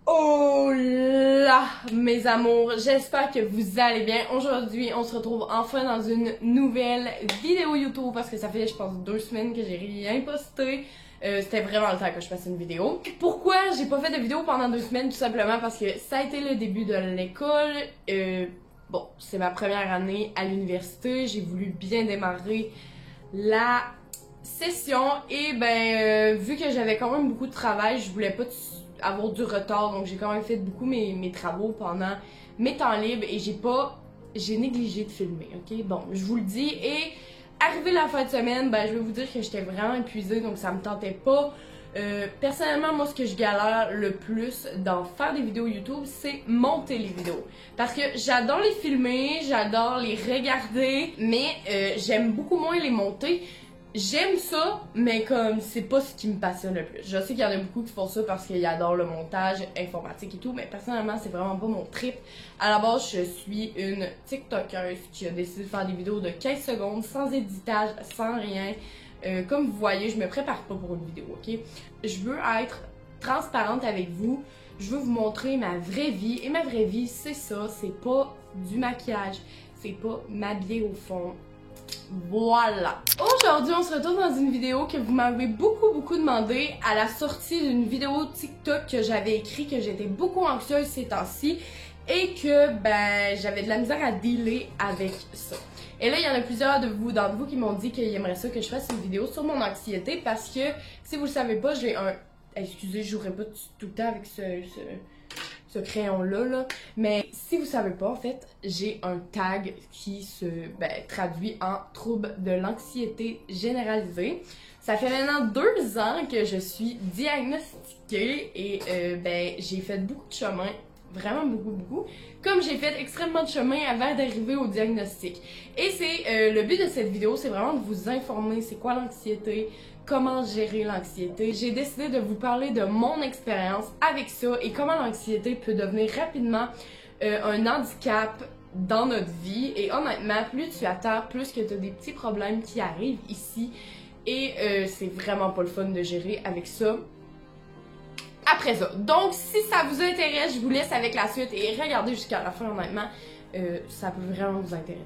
Oh là, mes amours, j'espère que vous allez bien. Aujourd'hui, on se retrouve enfin dans une nouvelle vidéo YouTube parce que ça fait, je pense, 2 semaines que j'ai rien posté. C'était vraiment le temps que je fasse une vidéo. Pourquoi j'ai pas fait de vidéo pendant 2 semaines? Tout simplement parce que ça a été le début de l'école. Bon, c'est ma première année à l'université. J'ai voulu bien démarrer la session et vu que j'avais quand même beaucoup de travail, je voulais pas avoir du retard, donc j'ai quand même fait beaucoup mes travaux pendant mes temps libres et j'ai négligé de filmer, ok? Bon, je vous le dis, et arrivé la fin de semaine, je vais vous dire que j'étais vraiment épuisée, donc ça me tentait pas. Personnellement, moi, ce que je galère le plus dans faire des vidéos YouTube, c'est monter les vidéos. Parce que j'adore les filmer, j'adore les regarder, mais j'aime beaucoup moins les monter. J'aime ça, mais comme c'est pas ce qui me passionne le plus. Je sais qu'il y en a beaucoup qui font ça parce qu'ils adorent le montage informatique et tout, mais personnellement, c'est vraiment pas mon trip. À la base, je suis une TikTokeuse qui a décidé de faire des vidéos de 15 secondes, sans éditage, sans rien. Comme vous voyez, je me prépare pas pour une vidéo, ok? Je veux être transparente avec vous. Je veux vous montrer ma vraie vie. Et ma vraie vie, c'est ça. C'est pas du maquillage. C'est pas m'habiller au fond. Voilà. Aujourd'hui, on se retrouve dans une vidéo que vous m'avez beaucoup demandé à la sortie d'une vidéo TikTok que j'avais écrit, que j'étais beaucoup anxieuse ces temps-ci et que j'avais de la misère à dealer avec ça. Et là, il y en a plusieurs d'entre vous qui m'ont dit qu'ils aimeraient ça que je fasse une vidéo sur mon anxiété parce que, si vous le savez pas, j'ai un... Excusez, je jouerai pas tout le temps avec ce crayon-là, là. Mais si vous savez pas, en fait, j'ai un tag qui se traduit en trouble de l'anxiété généralisée. Ça fait maintenant 2 ans que je suis diagnostiquée et j'ai fait beaucoup de chemin, vraiment beaucoup. Comme j'ai fait extrêmement de chemin avant d'arriver au diagnostic. Et c'est le but de cette vidéo, c'est vraiment de vous informer c'est quoi l'anxiété, comment gérer l'anxiété. J'ai décidé de vous parler de mon expérience avec ça et comment l'anxiété peut devenir rapidement un handicap dans notre vie. Et honnêtement, plus tu attends, plus que tu as des petits problèmes qui arrivent ici. Et c'est vraiment pas le fun de gérer avec ça. Après ça. Donc, si ça vous intéresse, je vous laisse avec la suite et regardez jusqu'à la fin, honnêtement. Ça peut vraiment vous intéresser.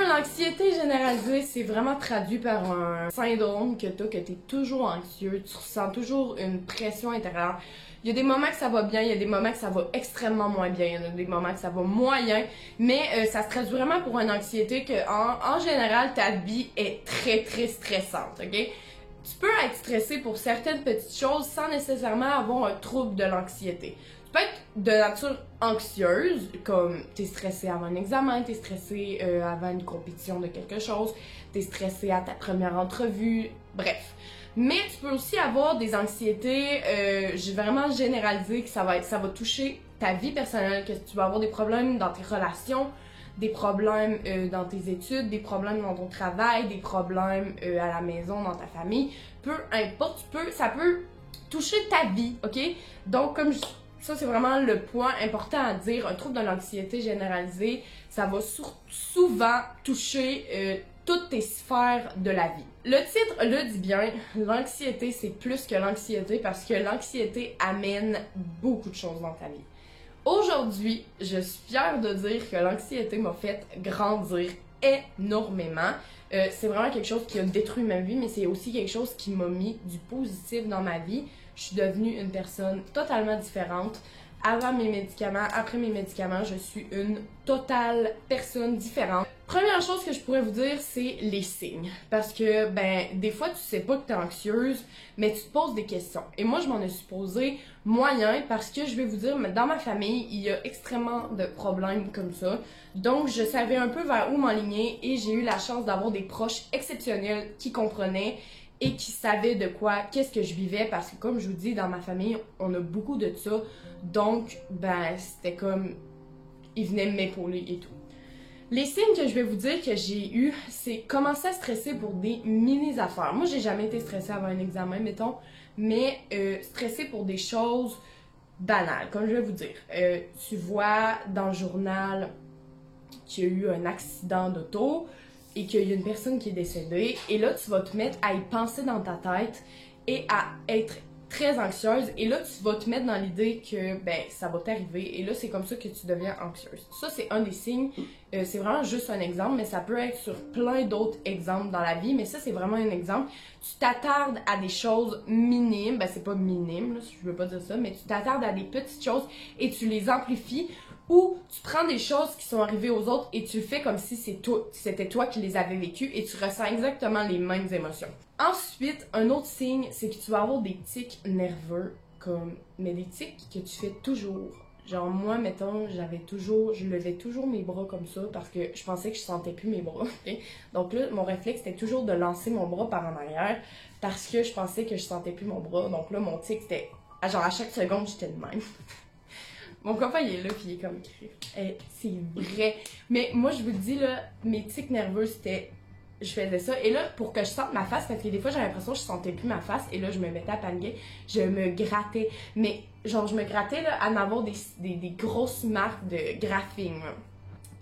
L'anxiété généralisée, c'est vraiment traduit par un syndrome que t'es toujours anxieux, tu ressens toujours une pression intérieure. Il y a des moments que ça va bien, il y a des moments que ça va extrêmement moins bien, il y en a des moments que ça va moyen, mais ça se traduit vraiment pour une anxiété que, en général, ta vie est très stressante, ok? Tu peux être stressé pour certaines petites choses sans nécessairement avoir un trouble de l'anxiété. Tu peux être de nature anxieuse, comme t'es stressé avant un examen, t'es stressé avant une compétition de quelque chose, t'es stressé à ta première entrevue, bref. Mais tu peux aussi avoir des anxiétés, j'ai vraiment généralisé que ça va toucher ta vie personnelle, que tu vas avoir des problèmes dans tes relations, des problèmes dans tes études, des problèmes dans ton travail, des problèmes à la maison, dans ta famille, peu importe, ça peut toucher ta vie, ok? Donc, ça c'est vraiment le point important à dire, un trouble de l'anxiété généralisée, ça va souvent toucher toutes tes sphères de la vie. Le titre le dit bien, l'anxiété c'est plus que l'anxiété parce que l'anxiété amène beaucoup de choses dans ta vie. Aujourd'hui, je suis fière de dire que l'anxiété m'a fait grandir énormément. C'est vraiment quelque chose qui a détruit ma vie, mais c'est aussi quelque chose qui m'a mis du positif dans ma vie. Je suis devenue une personne totalement différente. Avant mes médicaments, après mes médicaments, je suis une totale personne différente. Première chose que je pourrais vous dire, c'est les signes. Parce que, des fois, tu sais pas que t'es anxieuse, mais tu te poses des questions. Et moi, je m'en ai supposé moyen parce que, je vais vous dire, dans ma famille, il y a extrêmement de problèmes comme ça. Donc, je savais un peu vers où m'enligner et j'ai eu la chance d'avoir des proches exceptionnels qui comprenaient et qui savaient qu'est-ce que je vivais parce que comme je vous dis, dans ma famille, on a beaucoup de ça. Donc, c'était comme, ils venaient m'épauler et tout. Les signes que je vais vous dire que j'ai eu, c'est commencer à stresser pour des mini-affaires. Moi, j'ai jamais été stressée avant un examen, mettons, mais stressée pour des choses banales, comme je vais vous dire. Tu vois dans le journal qu'il y a eu un accident d'auto, et qu'il y a une personne qui est décédée, et là, tu vas te mettre à y penser dans ta tête et à être très anxieuse et là tu vas te mettre dans l'idée que ben ça va t'arriver et là c'est comme ça que tu deviens anxieuse. Ça c'est un des signes, c'est vraiment juste un exemple mais ça peut être sur plein d'autres exemples dans la vie mais ça c'est vraiment un exemple. Tu t'attardes à des choses minimes, ben c'est pas minime là, je veux pas dire ça, mais tu t'attardes à des petites choses et tu les amplifies ou tu prends des choses qui sont arrivées aux autres et tu le fais comme si c'était toi qui les avais vécues et tu ressens exactement les mêmes émotions. Ensuite, un autre signe, c'est que tu vas avoir des tics nerveux, mais des tics que tu fais toujours. Genre moi, mettons, je levais toujours mes bras comme ça parce que je pensais que je sentais plus mes bras. Okay? Donc là, mon réflexe était toujours de lancer mon bras par en arrière parce que je pensais que je sentais plus mon bras. Donc là, mon tic, c'était genre à chaque seconde, j'étais de même. Mon copain, il est là, puis il est comme c'est vrai. Mais moi, je vous le dis, là, mes tics nerveux, c'était... Je faisais ça. Et là, pour que je sente ma face, parce que des fois, j'avais l'impression que je sentais plus ma face, et là, je me mettais à paniquer, je me grattais. Mais, genre, je me grattais, là, à en avoir des grosses marques de graphing, là.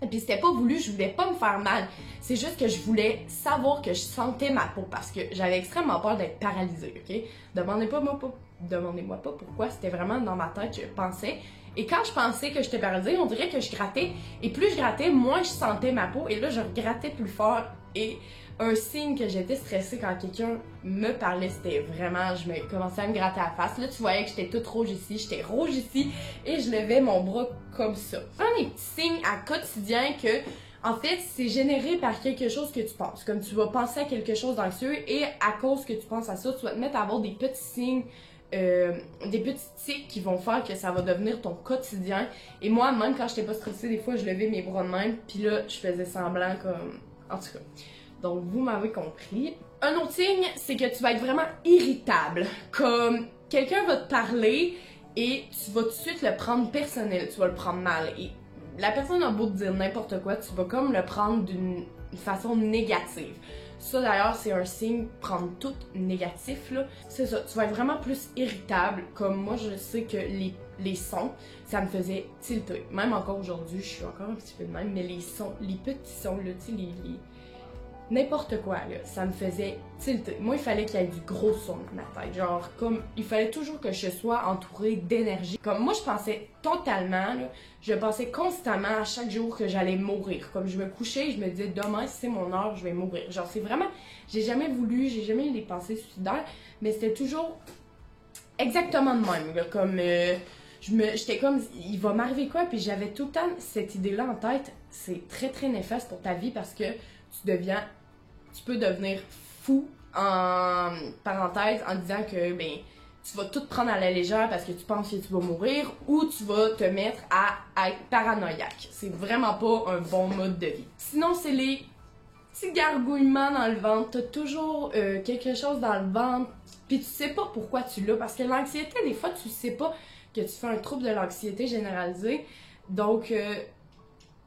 Et puis c'était pas voulu, je voulais pas me faire mal. C'est juste que je voulais savoir que je sentais ma peau parce que j'avais extrêmement peur d'être paralysée, ok? Demandez-moi pas pourquoi, c'était vraiment dans ma tête, je pensais. Et quand je pensais que j'étais paralysée, on dirait que je grattais. Et plus je grattais, moins je sentais ma peau. Et là, je grattais plus fort. Et un signe que j'étais stressée quand quelqu'un me parlait, c'était vraiment, je me commençais à me gratter la face. Là, tu voyais que j'étais toute rouge ici, j'étais rouge ici, et je levais mon bras comme ça. Un des petits signes à quotidien que, en fait, c'est généré par quelque chose que tu penses. Comme tu vas penser à quelque chose d'anxieux, et à cause que tu penses à ça, tu vas te mettre à avoir des petits signes, des petits tics qui vont faire que ça va devenir ton quotidien. Et moi, même quand j'étais pas stressée, des fois, je levais mes bras de même, puis là, je faisais semblant comme... En tout cas... Donc, vous m'avez compris. Un autre signe, c'est que tu vas être vraiment irritable. Comme quelqu'un va te parler et tu vas tout de suite le prendre personnel, tu vas le prendre mal. Et la personne a beau te dire n'importe quoi, tu vas comme le prendre d'une façon négative. Ça d'ailleurs, c'est un signe, prendre tout négatif, là. C'est ça, tu vas être vraiment plus irritable. Comme moi, je sais que les sons, ça me faisait tilter. Même encore aujourd'hui, je suis encore un petit peu de même, mais les sons, les petits sons, là, tu sais, n'importe quoi, là, ça me faisait tilter. Moi, il fallait qu'il y ait du gros son dans ma tête. Genre, comme, il fallait toujours que je sois entourée d'énergie. Comme, moi, je pensais totalement, là, je pensais constamment à chaque jour que j'allais mourir. Comme, je me couchais et je me disais, demain, si c'est mon heure, je vais mourir. Genre, c'est vraiment, j'ai jamais eu des pensées suicidaires, mais c'était toujours exactement de même, là, comme... j'étais comme, il va m'arriver quoi? Puis j'avais tout le temps cette idée-là en tête. C'est très, très néfaste pour ta vie parce que tu peux devenir fou en parenthèse en disant que ben tu vas tout prendre à la légère parce que tu penses que tu vas mourir ou tu vas te mettre à être paranoïaque. C'est vraiment pas un bon mode de vie. Sinon, c'est les petits gargouillements dans le ventre. T'as toujours quelque chose dans le ventre puis tu sais pas pourquoi tu l'as parce que l'anxiété, des fois, tu sais pas que tu fais un trouble de l'anxiété généralisée. Donc,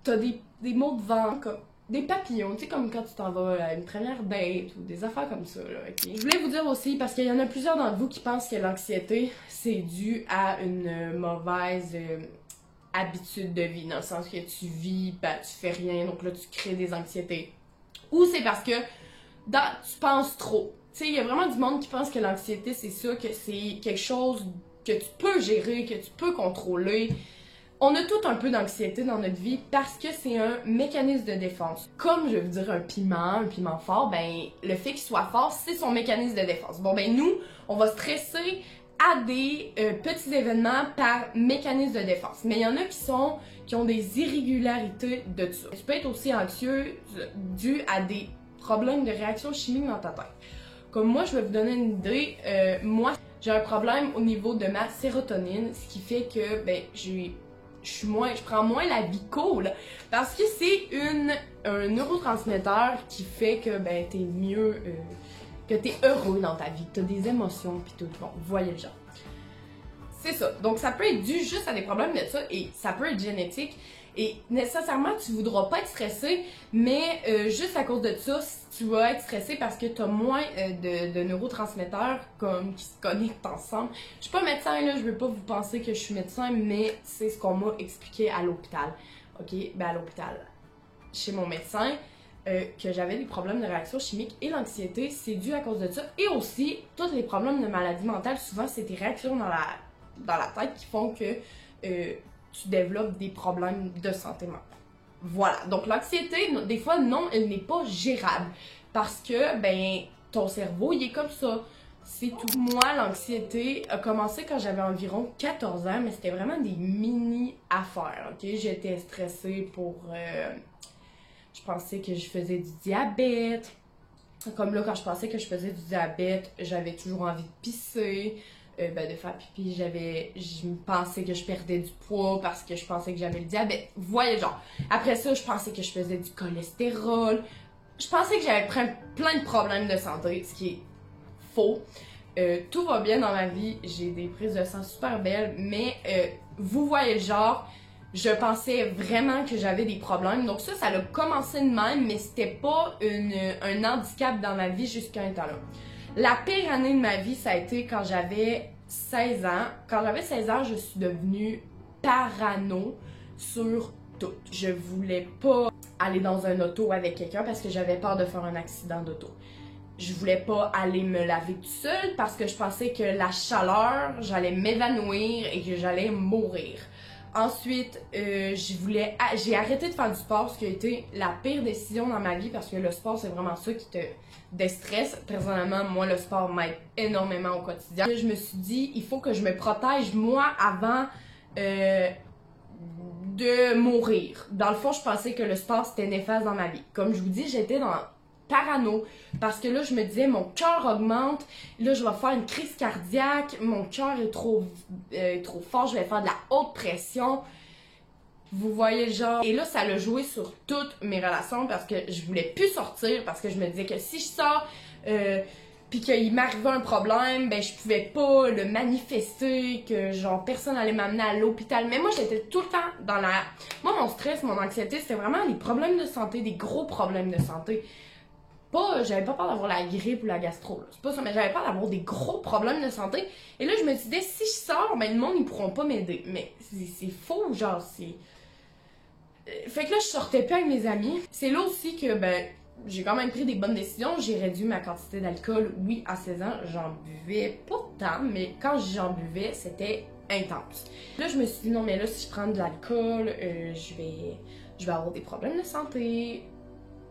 t'as des maux de ventre comme des papillons, tu sais, comme quand tu t'en vas à une première date ou des affaires comme ça, là, ok? Je voulais vous dire aussi, parce qu'il y en a plusieurs d'entre vous qui pensent que l'anxiété, c'est dû à une mauvaise habitude de vie, dans le sens que tu vis, ben, tu fais rien, donc là, tu crées des anxiétés. Ou c'est parce que tu penses trop. Tu sais, il y a vraiment du monde qui pense que l'anxiété, c'est ça, que c'est quelque chose que tu peux gérer, que tu peux contrôler. On a tout un peu d'anxiété dans notre vie parce que c'est un mécanisme de défense. Comme, je veux dire, un piment fort, ben, le fait qu'il soit fort, c'est son mécanisme de défense. Bon, ben, nous, on va stresser à des petits événements par mécanisme de défense. Mais il y en a qui ont des irrégularités de ça. Tu peux être aussi anxieux dû à des problèmes de réaction chimique dans ta tête. Comme moi, je vais vous donner une idée. Moi, j'ai un problème au niveau de ma sérotonine, ce qui fait que, ben, je prends moins la vie cool parce que c'est un neurotransmetteur qui fait que ben t'es mieux, que t'es heureux dans ta vie, que t'as des émotions pis tout. Bon, voyez le genre. C'est ça. Donc ça peut être dû juste à des problèmes de ça et ça peut être génétique. Et nécessairement, tu voudras pas être stressé, mais juste à cause de ça, tu vas être stressé parce que tu as moins de neurotransmetteurs comme qui se connectent ensemble. Je suis pas médecin, là, je veux pas vous penser que je suis médecin, mais c'est ce qu'on m'a expliqué à l'hôpital. OK? Ben à l'hôpital, chez mon médecin, que j'avais des problèmes de réaction chimique et l'anxiété, c'est dû à cause de ça. Et aussi, tous les problèmes de maladie mentale, souvent, c'est tes réactions dans la tête qui font que tu développes des problèmes de santé mentale. Voilà. Donc, l'anxiété, des fois, non, elle n'est pas gérable. Parce que, ben, ton cerveau, il est comme ça. C'est tout. Moi, l'anxiété a commencé quand j'avais environ 14 ans, mais c'était vraiment des mini-affaires, ok? J'étais stressée pour... je pensais que je faisais du diabète. Comme là, quand je pensais que je faisais du diabète, j'avais toujours envie de pisser, de faire pipi. Je pensais que je perdais du poids parce que je pensais que j'avais le diabète. Vous voyez, genre. Après ça, je pensais que je faisais du cholestérol. Je pensais que j'avais plein de problèmes de santé, ce qui est faux. Tout va bien dans ma vie. J'ai des prises de sang super belles, mais vous voyez le genre. Je pensais vraiment que j'avais des problèmes. Donc ça a commencé de même, mais c'était pas un handicap dans ma vie jusqu'à un temps-là. La pire année de ma vie, ça a été quand j'avais 16 ans. Quand j'avais 16 ans, je suis devenue parano sur tout. Je voulais pas aller dans un auto avec quelqu'un parce que j'avais peur de faire un accident d'auto. Je voulais pas aller me laver toute seule parce que je pensais que la chaleur, j'allais m'évanouir et que j'allais mourir. Ensuite, j'ai arrêté de faire du sport, ce qui a été la pire décision dans ma vie parce que le sport, c'est vraiment ça qui te déstresse. Personnellement, moi, le sport m'aide énormément au quotidien. Je me suis dit, il faut que je me protège, moi, avant de mourir. Dans le fond, je pensais que le sport, c'était néfaste dans ma vie. Comme je vous dis, j'étais dans parano parce que là, je me disais, mon cœur augmente, là, je vais faire une crise cardiaque, mon cœur est trop fort, je vais faire de la haute pression. Vous voyez le genre. Et là, ça l'a joué sur toutes mes relations parce que je voulais plus sortir parce que je me disais que si je sors puis qu'il m'arrivait un problème, ben je pouvais pas le manifester, que genre personne allait m'amener à l'hôpital. Mais moi, j'étais tout le temps dans la... Moi, mon stress, mon anxiété, c'était vraiment les problèmes de santé, des gros problèmes de santé. J'avais pas peur d'avoir la grippe ou la gastro, c'est pas ça, mais j'avais peur d'avoir des gros problèmes de santé. Et là, je me disais, si je sors, ben le monde, ils pourront pas m'aider. Mais c'est faux, genre, c'est... Fait que là, je sortais plus avec mes amis. C'est là aussi que, ben, j'ai quand même pris des bonnes décisions. J'ai réduit ma quantité d'alcool. Oui, à 16 ans, j'en buvais pas tant, mais quand j'en buvais, c'était intense. Là, je me suis dit, non, mais là, si je prends de l'alcool, je vais avoir des problèmes de santé.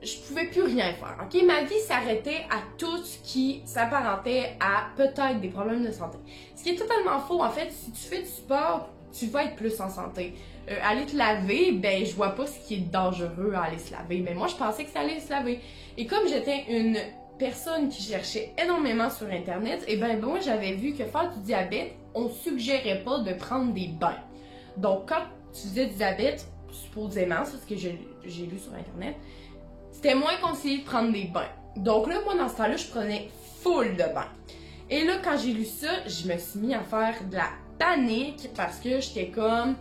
Je pouvais plus rien faire, ok? Ma vie s'arrêtait à tout ce qui s'apparentait à peut-être des problèmes de santé. Ce qui est totalement faux, en fait. Si tu fais du sport, tu vas être plus en santé. Aller te laver, ben je vois pas ce qui est dangereux à aller se laver. Mais moi, je pensais que ça allait se laver. Et comme j'étais une personne qui cherchait énormément sur Internet, et ben moi, j'avais vu que faire du diabète, on suggérait pas de prendre des bains. Donc, quand tu faisais du diabète, supposément, c'est ce que j'ai lu sur Internet, c'était moins conseillé de prendre des bains. Donc là, moi, dans ce temps-là, je prenais full de bains. Et là, quand j'ai lu ça, je me suis mis à faire de la panique parce que j'étais comme,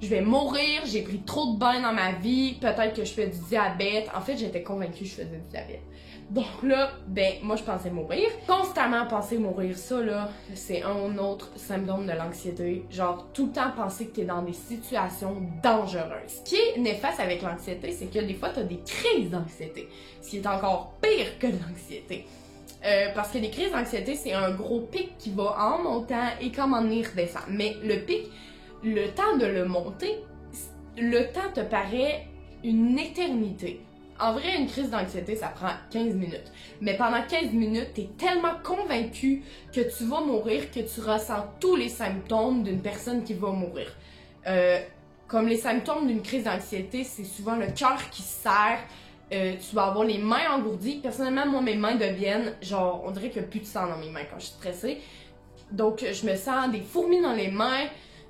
je vais mourir, j'ai pris trop de bains dans ma vie, peut-être que je fais du diabète. En fait, j'étais convaincue que je faisais du diabète. Donc là, ben, moi, je pensais mourir. Constamment penser mourir, ça, là, c'est un autre symptôme de l'anxiété. Genre, tout le temps penser que t'es dans des situations dangereuses. Ce qui est néfaste avec l'anxiété, c'est que des fois, t'as des crises d'anxiété. Ce qui est encore pire que de l'anxiété. Parce que les crises d'anxiété, c'est un gros pic qui va en montant et qu'à un moment donné, redescend. Mais le pic, le temps de le monter, le temps te paraît une éternité. En vrai, une crise d'anxiété, ça prend 15 minutes. Mais pendant 15 minutes, t'es tellement convaincu que tu vas mourir que tu ressens tous les symptômes d'une personne qui va mourir. Comme les symptômes d'une crise d'anxiété, c'est souvent le cœur qui se serre, tu vas avoir les mains engourdies. Personnellement, moi, mes mains deviennent, genre, on dirait qu'il n'y a plus de sang dans mes mains quand je suis stressée. Donc, je me sens des fourmis dans les mains.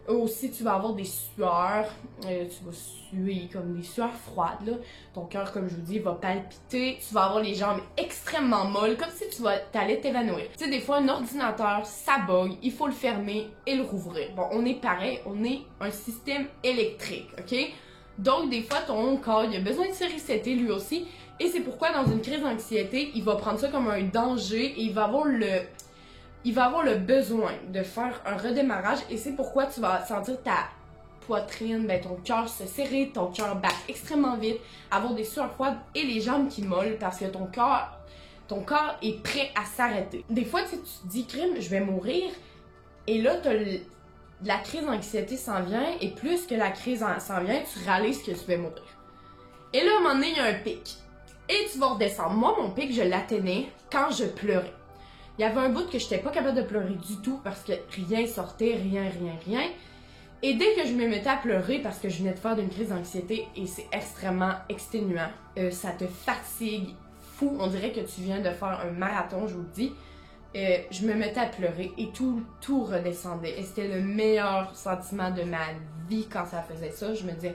Aussi, tu vas avoir des sueurs, tu vas suer comme des sueurs froides, là. Ton cœur, comme je vous dis, va palpiter. Tu vas avoir les jambes extrêmement molles, comme si t'allais t'évanouir. Tu sais, des fois, un ordinateur, ça bug, il faut le fermer et le rouvrir. Bon, on est pareil, on est un système électrique, ok? Donc, des fois, ton corps, il a besoin de se resetter lui aussi. Et c'est pourquoi, dans une crise d'anxiété, il va prendre ça comme un danger et il va avoir le besoin de faire un redémarrage et c'est pourquoi tu vas sentir ta poitrine, ben ton cœur se serrer, ton cœur bat extrêmement vite, avoir des sueurs froides et les jambes qui mollent parce que ton corps est prêt à s'arrêter. Des fois, tu te dis, crime, je vais mourir, et là, la crise d'anxiété s'en vient, et plus que la crise s'en vient, tu réalises que tu vas mourir. Et là, à un moment donné, il y a un pic. Et tu vas redescendre. Moi, mon pic, je l'atteignais quand je pleurais. Il y avait un bout que j'étais pas capable de pleurer du tout parce que rien sortait, rien. Et dès que je me mettais à pleurer parce que je venais de faire d'une crise d'anxiété, et c'est extrêmement exténuant, ça te fatigue fou, on dirait que tu viens de faire un marathon, je vous le dis. Je me mettais à pleurer et tout redescendait. Et c'était le meilleur sentiment de ma vie quand ça faisait ça. Je me disais,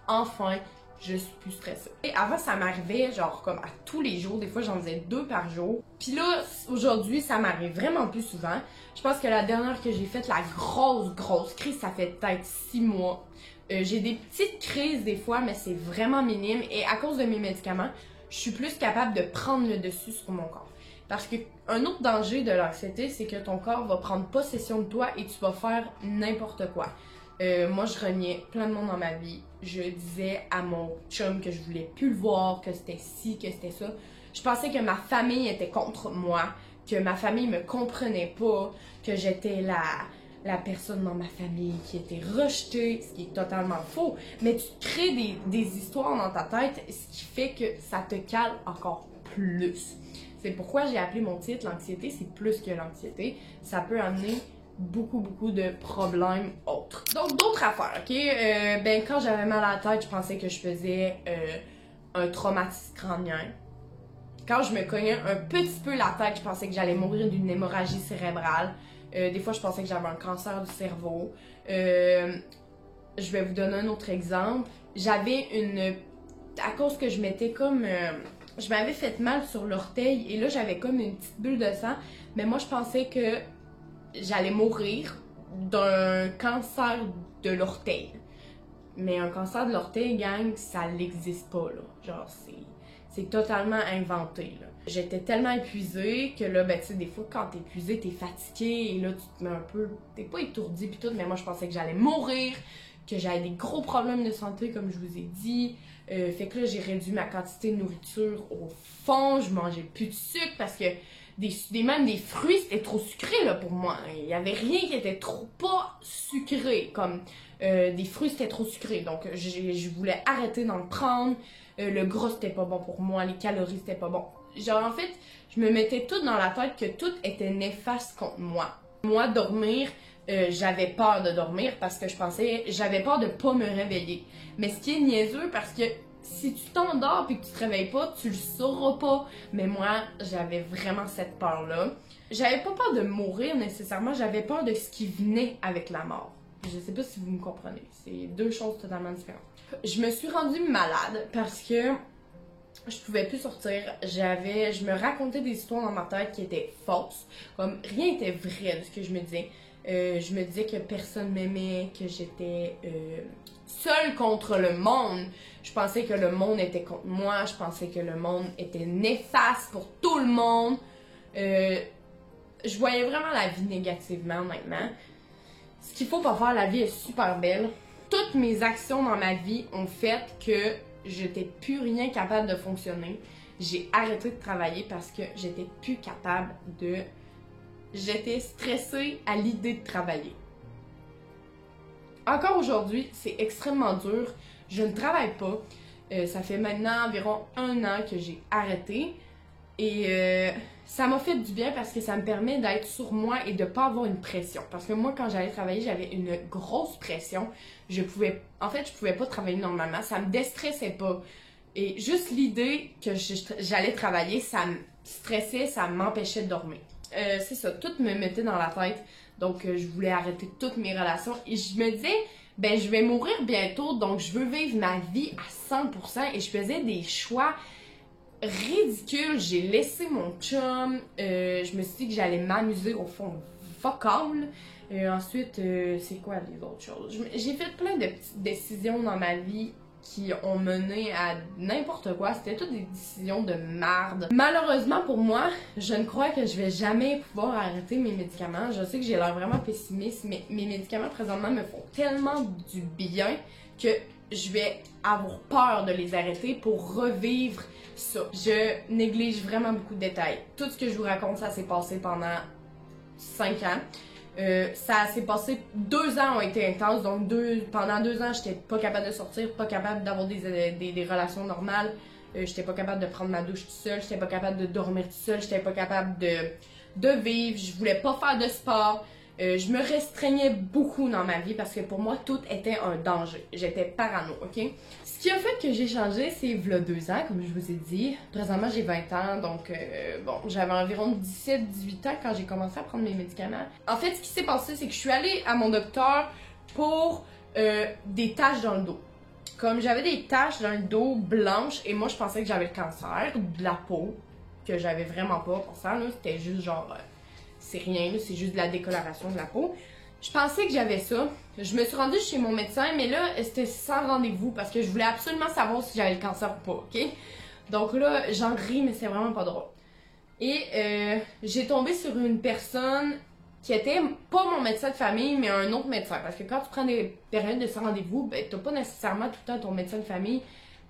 enfin, je suis plus stressée. Et avant, ça m'arrivait genre comme à tous les jours. Des fois, j'en faisais 2 par jour. Puis là, aujourd'hui, ça m'arrive vraiment plus souvent. Je pense que la dernière que j'ai faite, la grosse crise, ça fait peut-être 6 mois. J'ai des petites crises des fois, mais c'est vraiment minime. Et à cause de mes médicaments, je suis plus capable de prendre le dessus sur mon corps. Parce qu'un autre danger de l'anxiété, c'est que ton corps va prendre possession de toi et tu vas faire n'importe quoi. Moi, je reniais plein de monde dans ma vie. Je disais à mon chum que je voulais plus le voir, que c'était ci, que c'était ça. Je pensais que ma famille était contre moi, que ma famille me comprenait pas, que j'étais la personne dans ma famille qui était rejetée, ce qui est totalement faux. Mais tu crées des histoires dans ta tête, ce qui fait que ça te cale encore plus. C'est pourquoi j'ai appelé mon titre « L'anxiété, c'est plus que l'anxiété ». Ça peut amener beaucoup de problèmes autres. Donc, d'autres affaires, ok? Ben, quand j'avais mal à la tête, je pensais que je faisais un traumatisme crânien. Quand je me cognais un petit peu la tête, je pensais que j'allais mourir d'une hémorragie cérébrale. Des fois, je pensais que j'avais un cancer du cerveau. Je vais vous donner un autre exemple. À cause que je m'étais comme... je m'avais fait mal sur l'orteil et là, j'avais comme une petite bulle de sang. Mais moi, je pensais que j'allais mourir d'un cancer de l'orteil. Mais un cancer de l'orteil, gang, ça n'existe pas, là. Genre, c'est totalement inventé, là. J'étais tellement épuisée que là, ben, tu sais, des fois, quand t'es épuisée, t'es fatiguée et là, tu te mets un peu... T'es pas étourdie pis tout, mais moi, je pensais que j'allais mourir, que j'avais des gros problèmes de santé, comme je vous ai dit. Fait que là, j'ai réduit ma quantité de nourriture au fond. Je mangeais plus de sucre parce que même des fruits, c'était trop sucré là, pour moi. Il y avait rien qui était trop pas sucré. Comme des fruits, c'était trop sucré. Donc, je voulais arrêter d'en prendre. Le gras, c'était pas bon pour moi. Les calories, c'était pas bon. Genre, en fait, je me mettais tout dans la tête que tout était néfaste contre moi. Moi, dormir... j'avais peur de dormir parce que j'avais peur de pas me réveiller. Mais ce qui est niaiseux parce que si tu t'endors et que tu te réveilles pas, tu le sauras pas. Mais moi, j'avais vraiment cette peur-là. J'avais pas peur de mourir nécessairement, j'avais peur de ce qui venait avec la mort. Je sais pas si vous me comprenez, c'est 2 choses totalement différentes. Je me suis rendue malade parce que je pouvais plus sortir. Je me racontais des histoires dans ma tête qui étaient fausses. Comme rien n'était vrai de ce que je me disais. Je me disais que personne m'aimait, que j'étais seule contre le monde. Je pensais que le monde était contre moi. Je pensais que le monde était néfaste pour tout le monde. Je voyais vraiment la vie négativement maintenant. Ce qu'il faut pas faire, la vie est super belle. Toutes mes actions dans ma vie ont fait que j'étais plus rien capable de fonctionner. J'ai arrêté de travailler parce que j'étais plus capable de... J'étais stressée à l'idée de travailler. Encore aujourd'hui, c'est extrêmement dur. Je ne travaille pas. Ça fait maintenant environ 1 an que j'ai arrêté. Et ça m'a fait du bien parce que ça me permet d'être sur moi et de pas avoir une pression. Parce que moi, quand j'allais travailler, j'avais une grosse pression. Je pouvais pas travailler normalement. Ça me déstressait pas. Et juste l'idée que j'allais travailler, ça me stressait, ça m'empêchait de dormir. C'est ça, tout me mettait dans la tête. Donc, je voulais arrêter toutes mes relations. Et je me disais, ben, je vais mourir bientôt, donc je veux vivre ma vie à 100%. Et je faisais des choix ridicules. J'ai laissé mon chum. Je me suis dit que j'allais m'amuser au fond vocal. Ensuite, c'est quoi les autres choses? J'ai fait plein de petites décisions dans ma vie qui ont mené à n'importe quoi. C'était toutes des décisions de marde. Malheureusement pour moi, je ne crois que je vais jamais pouvoir arrêter mes médicaments. Je sais que j'ai l'air vraiment pessimiste, mais mes médicaments présentement me font tellement du bien que je vais avoir peur de les arrêter pour revivre ça. Je néglige vraiment beaucoup de détails. Tout ce que je vous raconte, ça s'est passé pendant 5 ans. Ça s'est passé, 2 ans ont été intenses, donc pendant 2 ans, j'étais pas capable de sortir, pas capable d'avoir des relations normales, j'étais pas capable de prendre ma douche tout seul, j'étais pas capable de dormir tout seul, j'étais pas capable de vivre, je voulais pas faire de sport, je me restreignais beaucoup dans ma vie parce que pour moi, tout était un danger. J'étais parano, ok? Ce qui a fait que j'ai changé, c'est v'là 2 ans, comme je vous ai dit. Présentement, j'ai 20 ans, donc bon, j'avais environ 17-18 ans quand j'ai commencé à prendre mes médicaments. En fait, ce qui s'est passé, c'est que je suis allée à mon docteur pour des taches dans le dos. Comme j'avais des taches dans le dos blanches, et moi, je pensais que j'avais le cancer de la peau, que j'avais vraiment pas pour ça, là. C'était juste genre... c'est rien, c'est juste de la décoloration de la peau. Je pensais que j'avais ça. Je me suis rendue chez mon médecin, mais là, c'était sans rendez-vous parce que je voulais absolument savoir si j'avais le cancer ou pas, ok? Donc là, j'en ris, mais c'est vraiment pas drôle. Et j'ai tombé sur une personne qui était pas mon médecin de famille, mais un autre médecin. Parce que quand tu prends des périodes de sans rendez-vous, ben t'as pas nécessairement tout le temps ton médecin de famille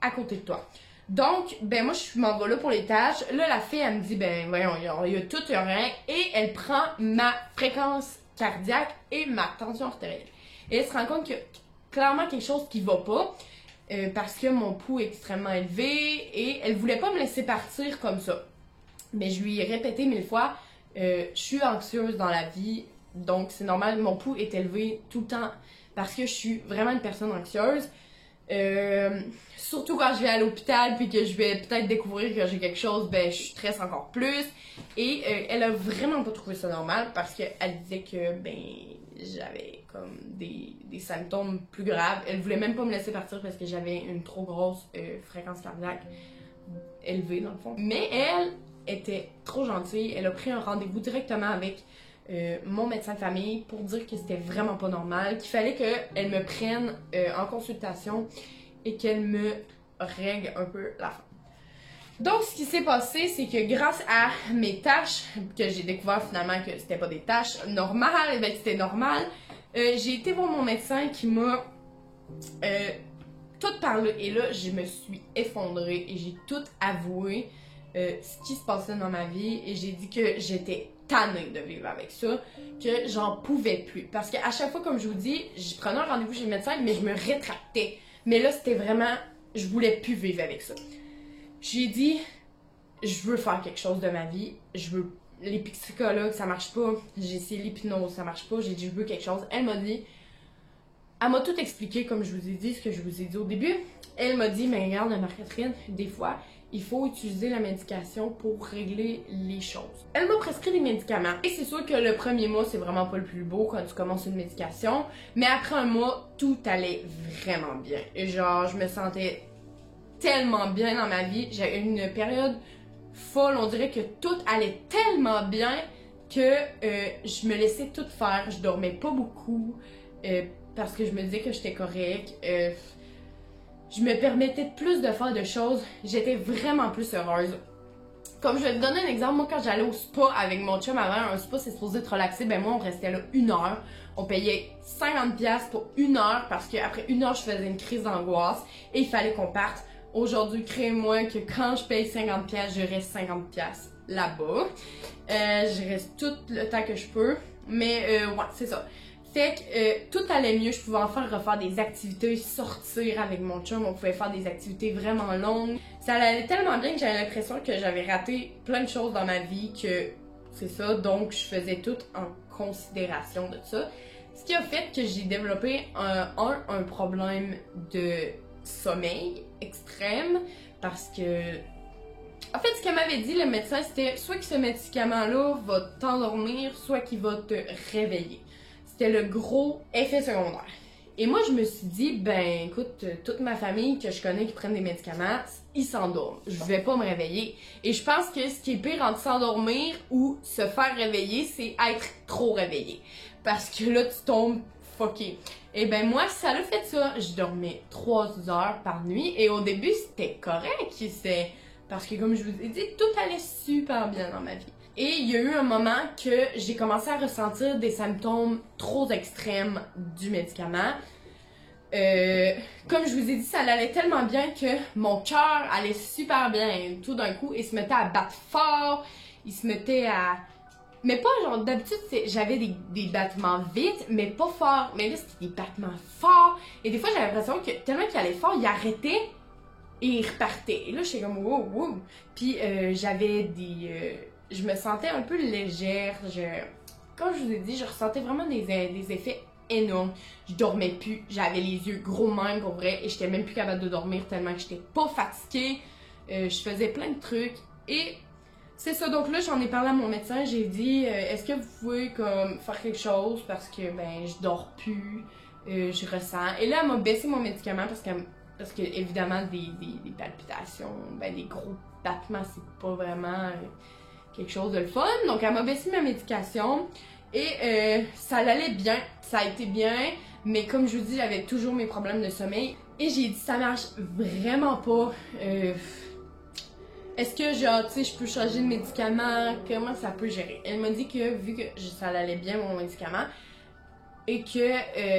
à côté de toi. Donc, ben moi, je m'en vais là pour les tâches. Là, la fille, elle me dit, ben voyons, il y a tout, il y a rien. Et elle prend ma fréquence cardiaque et ma tension artérielle. Et elle se rend compte qu'il y a clairement quelque chose qui va pas. Parce que mon pouls est extrêmement élevé. Et elle voulait pas me laisser partir comme ça. Mais je lui ai répété 1000 fois, je suis anxieuse dans la vie. Donc, c'est normal, mon pouls est élevé tout le temps. Parce que je suis vraiment une personne anxieuse. Surtout quand je vais à l'hôpital puis que je vais peut-être découvrir que j'ai quelque chose, ben je stresse encore plus. Et elle a vraiment pas trouvé ça normal parce qu'elle disait que ben j'avais comme des symptômes plus graves. Elle voulait même pas me laisser partir parce que j'avais une trop grosse fréquence cardiaque élevée dans le fond. Mais elle était trop gentille, elle a pris un rendez-vous directement avec mon médecin de famille pour dire que c'était vraiment pas normal, qu'il fallait qu'elle me prenne en consultation et qu'elle me règle un peu la fin. Donc, ce qui s'est passé, c'est que grâce à mes tâches, que j'ai découvert finalement que c'était pas des tâches normales, ben que c'était normal, j'ai été voir mon médecin qui m'a tout parlé. Et là, je me suis effondrée et j'ai tout avoué ce qui se passait dans ma vie et j'ai dit que j'étais tannée de vivre avec ça, que j'en pouvais plus. Parce qu'à chaque fois, comme je vous dis, je prenais un rendez-vous chez le médecin, mais je me rétractais. Mais là, c'était vraiment... je voulais plus vivre avec ça. J'ai dit, je veux faire quelque chose de ma vie. Je veux... les psychologues, ça marche pas. J'ai essayé l'hypnose, ça marche pas. J'ai dit, je veux quelque chose. Elle m'a dit... elle m'a tout expliqué, comme je vous ai dit, ce que je vous ai dit au début. Elle m'a dit, mais regarde, Marie-Catherine, des fois... il faut utiliser la médication pour régler les choses. Elle m'a prescrit des médicaments. Et c'est sûr que le premier mois, c'est vraiment pas le plus beau quand tu commences une médication. Mais après un mois, tout allait vraiment bien. Et genre, je me sentais tellement bien dans ma vie. J'ai eu une période folle. On dirait que tout allait tellement bien que je me laissais tout faire. Je dormais pas beaucoup parce que je me disais que j'étais correcte. Je me permettais plus de faire de choses, j'étais vraiment plus heureuse. Comme je vais te donner un exemple, moi quand j'allais au spa avec mon chum avant, un spa c'est supposé te relaxer, ben moi on restait là 1 heure. On payait 50$ pour 1 heure parce qu'après 1 heure je faisais une crise d'angoisse et il fallait qu'on parte. Aujourd'hui, créez-moi que quand je paye 50$, je reste 50$ là-bas. Je reste tout le temps que je peux, mais ouais, c'est ça. Fait que tout allait mieux, je pouvais enfin refaire des activités, sortir avec mon chum, on pouvait faire des activités vraiment longues. Ça allait tellement bien que j'avais l'impression que j'avais raté plein de choses dans ma vie, que c'est ça, donc je faisais tout en considération de ça. Ce qui a fait que j'ai développé un problème de sommeil extrême, parce que... en fait, ce qu'elle m'avait dit, le médecin, c'était soit que ce médicament-là va t'endormir, soit qu'il va te réveiller. C'était le gros effet secondaire. Et moi, je me suis dit, ben écoute, toute ma famille que je connais qui prennent des médicaments, ils s'endorment. Je vais pas me réveiller. Et je pense que ce qui est pire entre s'endormir ou se faire réveiller, c'est être trop réveillé. Parce que là, tu tombes fucké. Et ben moi, ça l'a fait ça. Je dormais 3 heures par nuit et au début, c'était correct. Parce que comme je vous ai dit, tout allait super bien dans ma vie. Et il y a eu un moment que j'ai commencé à ressentir des symptômes trop extrêmes du médicament. Comme je vous ai dit, ça allait tellement bien que mon cœur allait super bien. Tout d'un coup, il se mettait à battre fort, il se mettait à... Mais pas genre, d'habitude, j'avais des battements vite, mais pas forts. Mais là, c'était des battements forts. Et des fois, j'avais l'impression que tellement qu'il allait fort, il arrêtait et il repartait. Et là, j'étais comme wow, wow. Puis j'avais je me sentais un peu légère. Comme je vous ai dit, je ressentais vraiment des effets énormes. Je dormais plus, j'avais les yeux gros même pour vrai et j'étais même plus capable de dormir tellement que j'étais pas fatiguée. Je faisais plein de trucs et c'est ça. Donc là, j'en ai parlé à mon médecin. J'ai dit, est-ce que vous pouvez comme faire quelque chose parce que ben je dors plus, je ressens. Et là, elle m'a baissé mon médicament parce que évidemment des palpitations, ben des gros battements, c'est pas vraiment quelque chose de le fun. Donc elle m'a baissé ma médication et ça allait bien, ça a été bien, mais comme je vous dis, j'avais toujours mes problèmes de sommeil et j'ai dit ça marche vraiment pas. Est-ce que genre, tu sais, je peux changer de médicament? Comment ça peut gérer? Elle m'a dit que vu que ça allait bien mon médicament et que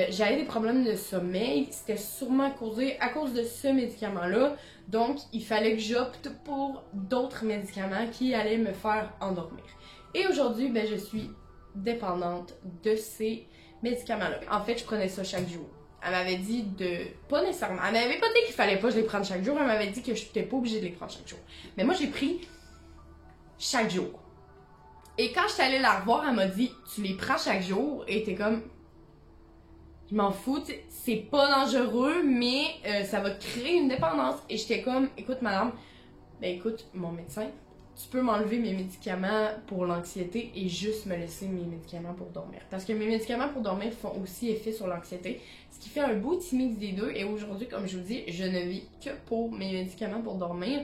j'avais des problèmes de sommeil, c'était sûrement causé à cause de ce médicament-là. Donc, il fallait que j'opte pour d'autres médicaments qui allaient me faire endormir. Et aujourd'hui, ben, je suis dépendante de ces médicaments-là. En fait, je prenais ça chaque jour. Elle m'avait dit pas nécessairement. Elle m'avait pas dit qu'il fallait pas que je les prenne chaque jour. Elle m'avait dit que je n'étais pas obligée de les prendre chaque jour. Mais moi, j'ai pris chaque jour. Et quand je suis allée la revoir, elle m'a dit, tu les prends chaque jour. Et t'es comme, je m'en fous, c'est pas dangereux, mais ça va créer une dépendance. Et j'étais comme, écoute madame, ben écoute, mon médecin, tu peux m'enlever mes médicaments pour l'anxiété et juste me laisser mes médicaments pour dormir. Parce que mes médicaments pour dormir font aussi effet sur l'anxiété, ce qui fait un beau petit mix des deux. Et aujourd'hui, comme je vous dis, je ne vis que pour mes médicaments pour dormir.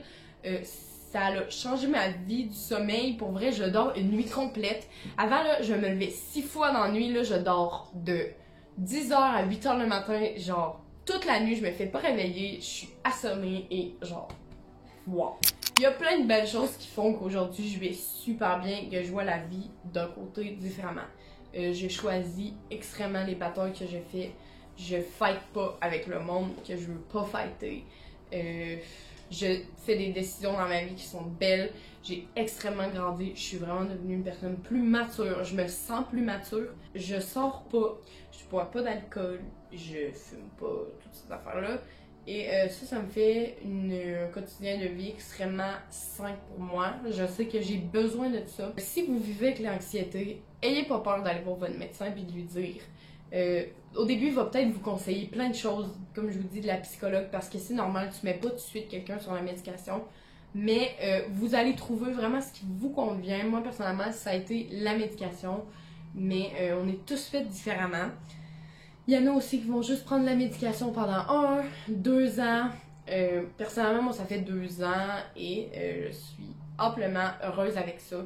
Ça a changé ma vie du sommeil. Pour vrai, je dors une nuit complète. Avant, là, je me levais 6 fois dans la nuit. Là, je dors de 10h à 8h le matin. Genre, toute la nuit, je me fais pas réveiller. Je suis assommée et genre, wow. Il y a plein de belles choses qui font qu'aujourd'hui, je vais super bien, que je vois la vie d'un côté différemment. J'ai choisi extrêmement les batailles que je fais. Je fight pas avec le monde que je veux pas fighter. Je fais des décisions dans ma vie qui sont belles. J'ai extrêmement grandi. Je suis vraiment devenue une personne plus mature. Je me sens plus mature. Je sors pas. Je bois pas d'alcool. Je fume pas. Toutes ces affaires-là. Et ça me fait un quotidien de vie extrêmement sain pour moi. Je sais que j'ai besoin de ça. Si vous vivez avec l'anxiété, ayez pas peur d'aller voir votre médecin et de lui dire. Au début, il va peut-être vous conseiller plein de choses, comme je vous dis, de la psychologue, parce que c'est normal, tu mets pas tout de suite quelqu'un sur la médication. Mais vous allez trouver vraiment ce qui vous convient. Moi, personnellement, ça a été la médication. Mais on est tous faits différemment. Il y en a aussi qui vont juste prendre la médication pendant 1, 2 ans. Personnellement, moi, ça fait 2 ans et je suis amplement heureuse avec ça.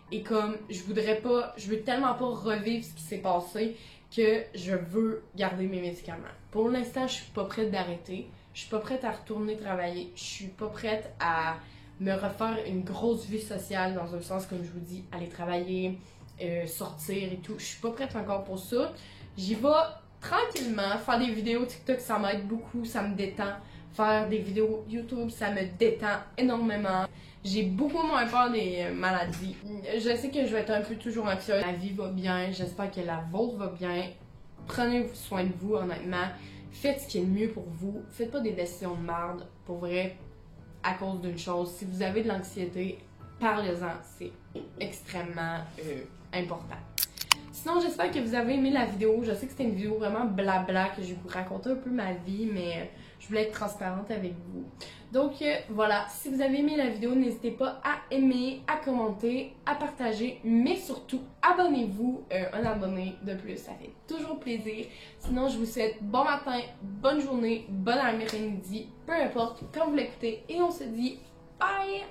Et comme je veux tellement pas revivre ce qui s'est passé que je veux garder mes médicaments. Pour l'instant, je suis pas prête d'arrêter. Je suis pas prête à retourner travailler. Je suis pas prête à me refaire une grosse vie sociale dans un sens, comme je vous dis, aller travailler, sortir et tout. Je suis pas prête encore pour ça. J'y vais tranquillement. Faire des vidéos TikTok, ça m'aide beaucoup, ça me détend. Faire des vidéos YouTube, ça me détend énormément. J'ai beaucoup moins peur des maladies. Je sais que je vais être un peu toujours anxieuse. La vie va bien, j'espère que la vôtre va bien. Prenez soin de vous, honnêtement. Faites ce qui est le mieux pour vous. Faites pas des décisions de merde, pour vrai, à cause d'une chose. Si vous avez de l'anxiété, parlez-en. C'est extrêmement important. Sinon, j'espère que vous avez aimé la vidéo. Je sais que c'était une vidéo vraiment blabla, que je vais vous raconter un peu ma vie, mais je voulais être transparente avec vous. Donc voilà, si vous avez aimé la vidéo, n'hésitez pas à aimer, à commenter, à partager, mais surtout, abonnez-vous. Un abonné de plus, ça fait toujours plaisir. Sinon, je vous souhaite bon matin, bonne journée, bon après-midi, peu importe quand vous l'écoutez, et on se dit bye!